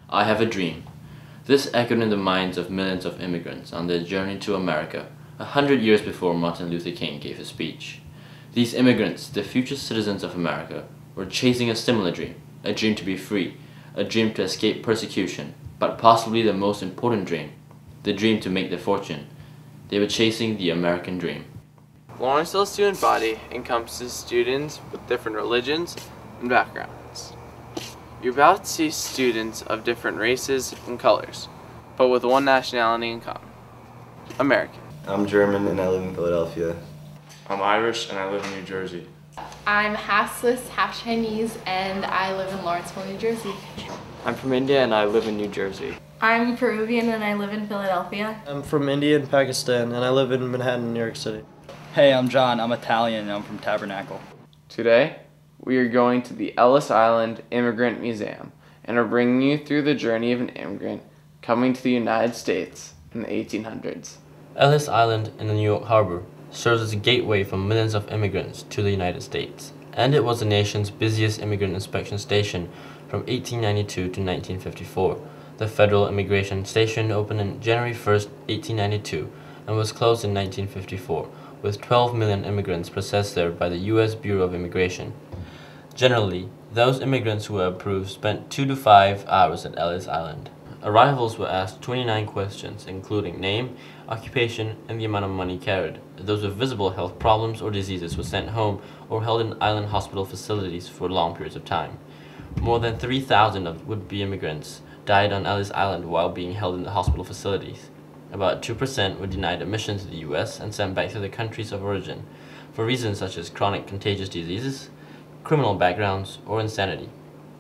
I have a dream. This echoed in the minds of millions of immigrants on their journey to America 100 years before Martin Luther King gave his speech. These immigrants, the future citizens of America, were chasing a similar dream, a dream to be free, a dream to escape persecution, but possibly the most important dream, the dream to make their fortune. They were chasing the American dream. Lawrenceville student body encompasses students with different religions and backgrounds. You're about to see students of different races and colors, but with one nationality in common: American. I'm German and I live in Philadelphia. I'm Irish and I live in New Jersey. I'm half Swiss, half Chinese, and I live in Lawrenceville, New Jersey. I'm from India and I live in New Jersey. I'm Peruvian and I live in Philadelphia. I'm from India and Pakistan and I live in Manhattan, New York City. Hey, I'm John. I'm Italian and I'm from Tabernacle. Today, we are going to the Ellis Island Immigrant Museum and are bringing you through the journey of an immigrant coming to the United States in the 1800s. Ellis Island in the New York Harbor serves as a gateway for millions of immigrants to the United States, and it was the nation's busiest immigrant inspection station from 1892 to 1954. The Federal Immigration Station opened on January 1st, 1892, and was closed in 1954, with 12 million immigrants processed there by the U.S. Bureau of Immigration. Generally, those immigrants who were approved spent 2 to 5 hours at Ellis Island. Arrivals were asked 29 questions, including name, occupation, and the amount of money carried. Those with visible health problems or diseases were sent home or held in island hospital facilities for long periods of time. More than 3,000 of would-be immigrants died on Ellis Island while being held in the hospital facilities. About 2% were denied admission to the U.S. and sent back to their countries of origin for reasons such as chronic contagious diseases, criminal backgrounds, or insanity.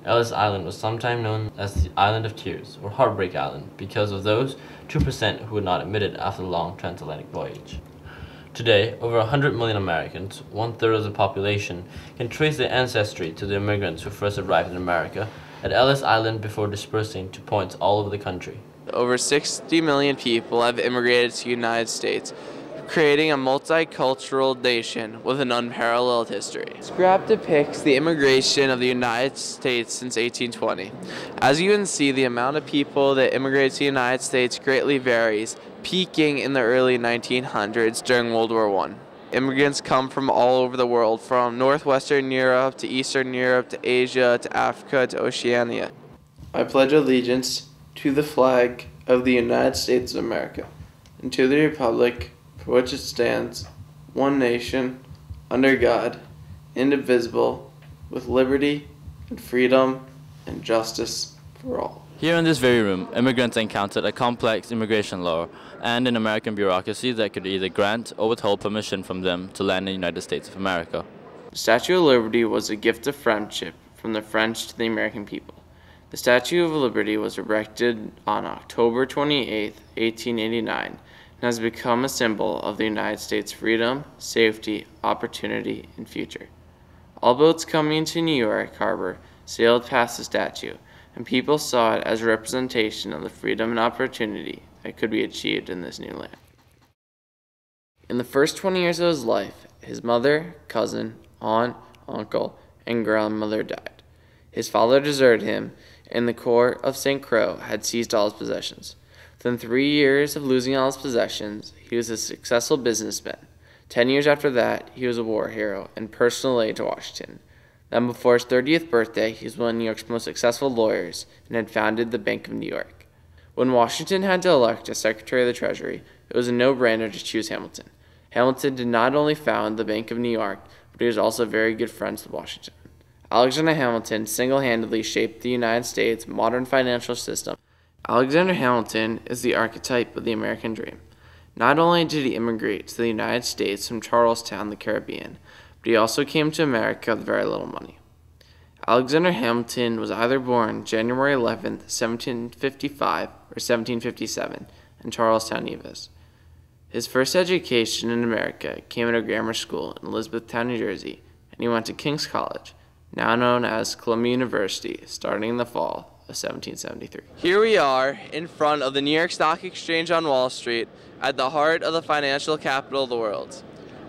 Ellis Island was sometimes known as the Island of Tears, or Heartbreak Island, because of those 2% who were not admitted after the long transatlantic voyage. Today, over 100 million Americans, 1/3 of the population, can trace their ancestry to the immigrants who first arrived in America at Ellis Island before dispersing to points all over the country. Over 60 million people have immigrated to the United States, creating a multicultural nation with an unparalleled history. This graph depicts the immigration of the United States since 1820. As you can see, the amount of people that immigrated to the United States greatly varies, peaking in the early 1900s during World War I. Immigrants come from all over the world, from northwestern Europe to eastern Europe to Asia to Africa to Oceania. I pledge allegiance to the flag of the United States of America and to the republic for which it stands, one nation, under God, indivisible, with liberty and freedom and justice for all. Here in this very room, immigrants encountered a complex immigration law and an American bureaucracy that could either grant or withhold permission from them to land in the United States of America. The Statue of Liberty was a gift of friendship from the French to the American people. The Statue of Liberty was erected on October 28, 1889, and has become a symbol of the United States' freedom, safety, opportunity, and future. All boats coming to New York Harbor sailed past the statue, and people saw it as a representation of the freedom and opportunity that could be achieved in this new land. In the first 20 years of his life, his mother, cousin, aunt, uncle, and grandmother died. His father deserted him, and the court of St. Croix had seized all his possessions. Within 3 years of losing all his possessions, he was a successful businessman. 10 years after that, he was a war hero and personal aide to Washington. Then before his 30th birthday, he was one of New York's most successful lawyers and had founded the Bank of New York. When Washington had to elect a Secretary of the Treasury, it was a no-brainer to choose Hamilton. Hamilton did not only found the Bank of New York, but he was also very good friends with Washington. Alexander Hamilton single-handedly shaped the United States' modern financial system. Alexander Hamilton is the archetype of the American dream. Not only did he immigrate to the United States from Charlestown, the Caribbean, but he also came to America with very little money. Alexander Hamilton was either born January 11, 1755 or 1757 in Charlestown, Nevis. His first education in America came at a grammar school in Elizabethtown, New Jersey, and he went to King's College, now known as Columbia University, starting in the fall of 1773. Here we are in front of the New York Stock Exchange on Wall Street, at the heart of the financial capital of the world.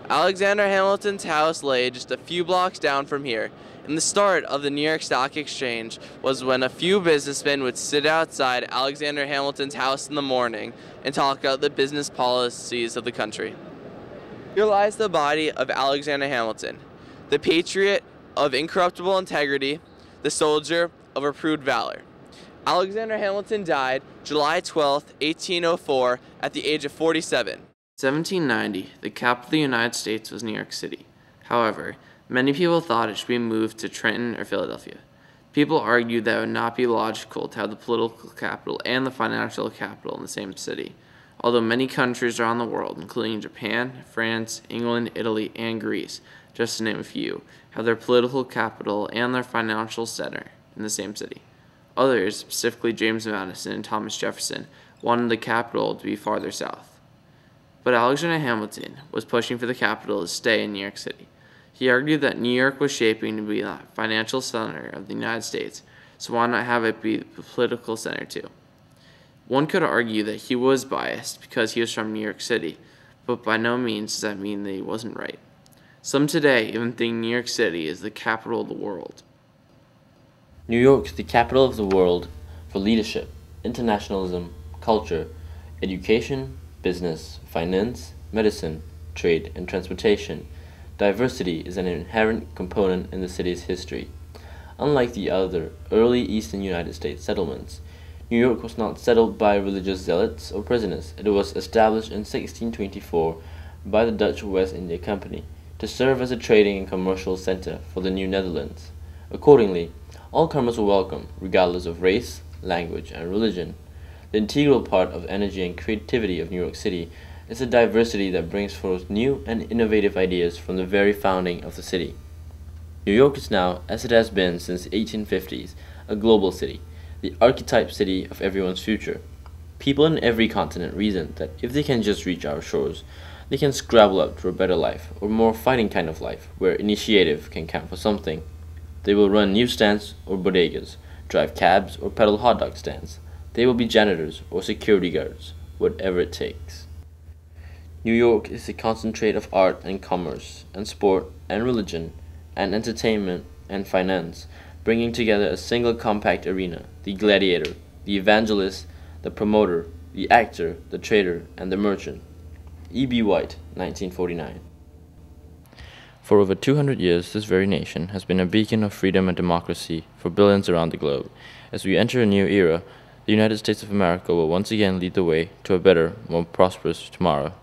Alexander Hamilton's house lay just a few blocks down from here, and the start of the New York Stock Exchange was when a few businessmen would sit outside Alexander Hamilton's house in the morning and talk about the business policies of the country. Here lies the body of Alexander Hamilton, the patriot of incorruptible integrity, the soldier of approved valor. Alexander Hamilton died July 12, 1804, at the age of 47. In 1790, the capital of the United States was New York City. However, many people thought it should be moved to Trenton or Philadelphia. People argued that it would not be logical to have the political capital and the financial capital in the same city. Although many countries around the world, including Japan, France, England, Italy, and Greece, just to name a few, have their political capital and their financial center in the same city. Others, specifically James Madison and Thomas Jefferson, wanted the capital to be farther south. But Alexander Hamilton was pushing for the capital to stay in New York City. He argued that New York was shaping to be the financial center of the United States, so why not have it be the political center too? One could argue that he was biased because he was from New York City, but by no means does that mean that he wasn't right. Some today even think New York City is the capital of the world. New York is the capital of the world for leadership, internationalism, culture, education, business, finance, medicine, trade, and transportation. Diversity is an inherent component in the city's history. Unlike the other early eastern United States settlements, New York was not settled by religious zealots or prisoners. It was established in 1624 by the Dutch West India Company to serve as a trading and commercial center for the New Netherlands. Accordingly, all comers were welcome, regardless of race, language, and religion. The integral part of energy and creativity of New York City is the diversity that brings forth new and innovative ideas from the very founding of the city. New York is now, as it has been since the 1850s, a global city, the archetype city of everyone's future. People in every continent reason that if they can just reach our shores, they can scrabble up to a better life, or more fighting kind of life, where initiative can count for something. They will run newsstands or bodegas, drive cabs or peddle hot dog stands. They will be janitors or security guards, whatever it takes. New York is a concentrate of art and commerce, and sport and religion, and entertainment and finance, bringing together a single compact arena, the gladiator, the evangelist, the promoter, the actor, the trader, and the merchant. E.B. White, 1949. For over 200 years, this very nation has been a beacon of freedom and democracy for billions around the globe. As we enter a new era, the United States of America will once again lead the way to a better, more prosperous tomorrow.